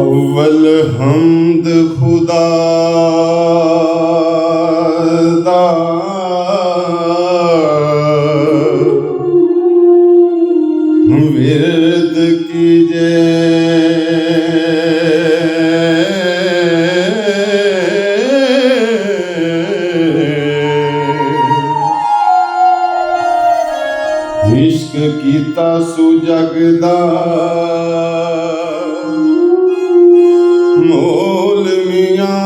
अव्वल हमद खुदा दा विरद कीजे इश्क कीता सुजगदा मोल मियां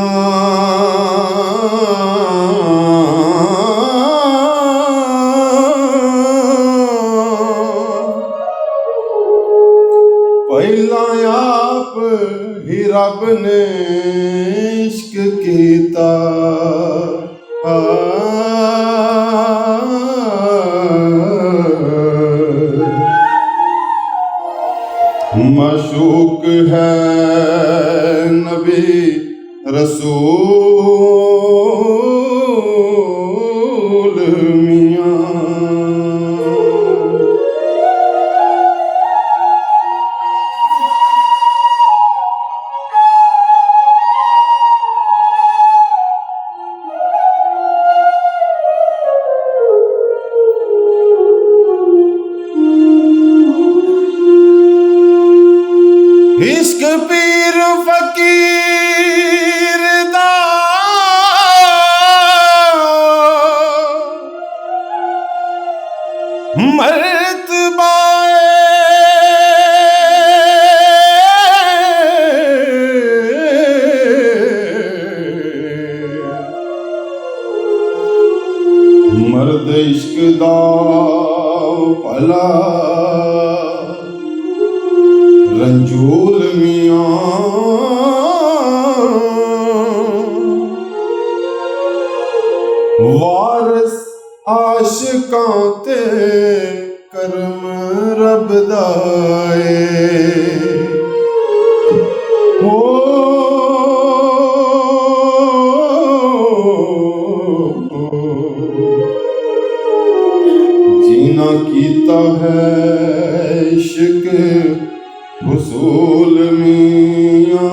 पहला आप ही रब ने इश्क कीता माशूक है नबी रसूल मियां इश्क पीर फकीर दा मर्तबा मर्द इश्क दा भला रंजूल मियां वारस आशिकां ते करम रब दा ओ जीना कीता है इश्क हुसूल मियां